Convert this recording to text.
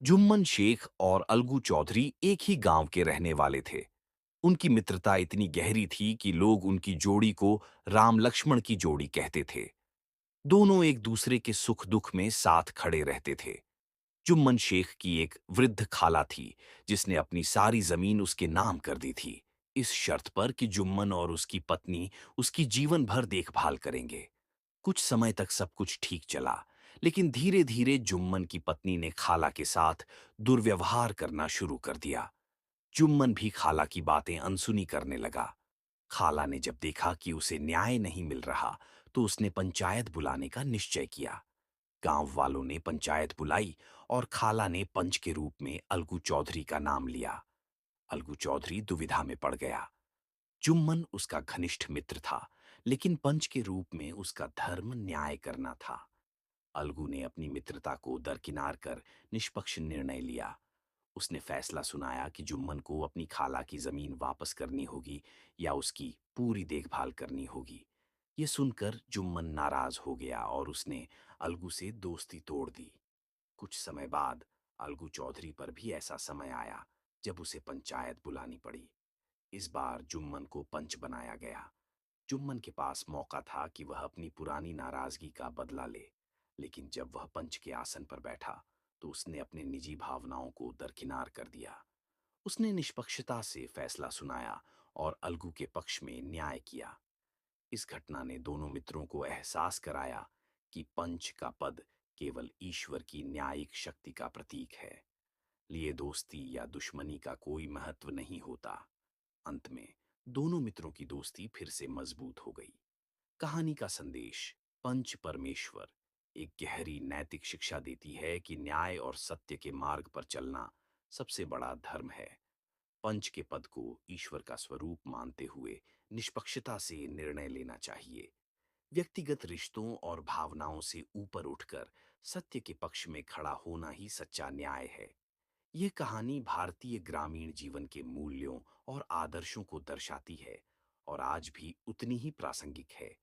जुम्मन शेख और अलगू चौधरी एक ही गांव के रहने वाले थे। उनकी मित्रता इतनी गहरी थी कि लोग उनकी जोड़ी को राम लक्ष्मण की जोड़ी कहते थे। दोनों एक दूसरे के सुख दुख में साथ खड़े रहते थे। जुम्मन शेख की एक वृद्ध खाला थी, जिसने अपनी सारी जमीन उसके नाम कर दी थी, इस शर्त पर कि जुम्मन और उसकी पत्नी उसकी जीवन भर देखभाल करेंगे। कुछ समय तक सब कुछ ठीक चला, लेकिन धीरे धीरे जुम्मन की पत्नी ने खाला के साथ दुर्व्यवहार करना शुरू कर दिया। जुम्मन भी खाला की बातें अनसुनी करने लगा। खाला ने जब देखा कि उसे न्याय नहीं मिल रहा, तो उसने पंचायत बुलाने का निश्चय किया। गांव वालों ने पंचायत बुलाई और खाला ने पंच के रूप में अलगू चौधरी का नाम लिया। अलगू चौधरी दुविधा में पड़ गया। जुम्मन उसका घनिष्ठ मित्र था, लेकिन पंच के रूप में उसका धर्म न्याय करना था। अलगू ने अपनी मित्रता को दरकिनार कर निष्पक्ष निर्णय लिया। उसने फैसला सुनाया कि जुम्मन को अपनी खाला की जमीन वापस करनी होगी या उसकी पूरी देखभाल करनी होगी। ये सुनकर जुम्मन नाराज हो गया और उसने अलगू से दोस्ती तोड़ दी। कुछ समय बाद अलगू चौधरी पर भी ऐसा समय आया जब उसे पंचायत बुलानी पड़ी। इस बार जुम्मन को पंच बनाया गया। जुम्मन के पास मौका था कि वह अपनी पुरानी नाराजगी का बदला ले, लेकिन जब वह पंच के आसन पर बैठा, तो उसने अपने निजी भावनाओं को दरकिनार कर दिया। उसने निष्पक्षता से फैसला सुनाया और अलगू के पक्ष में न्याय किया। इस घटना ने दोनों मित्रों को एहसास कराया कि पंच का पद केवल ईश्वर की न्यायिक शक्ति का प्रतीक है। लिए दोस्ती या दुश्मनी का कोई महत्व नहीं होता। अंत में दोनों मित्रों की दोस्ती फिर से मजबूत हो गई। कहानी का संदेश: पंच परमेश्वर एक गहरी नैतिक शिक्षा देती है कि न्याय और सत्य के मार्ग पर चलना सबसे बड़ा धर्म है। पंच के पद को ईश्वर का स्वरूप मानते हुए निष्पक्षता से निर्णय लेना चाहिए। व्यक्तिगत रिश्तों और भावनाओं से ऊपर उठकर सत्य के पक्ष में खड़ा होना ही सच्चा न्याय है। ये कहानी भारतीय ग्रामीण जीवन के मूल्यों और आदर्शों को दर्शाती है और आज भी उतनी ही प्रासंगिक है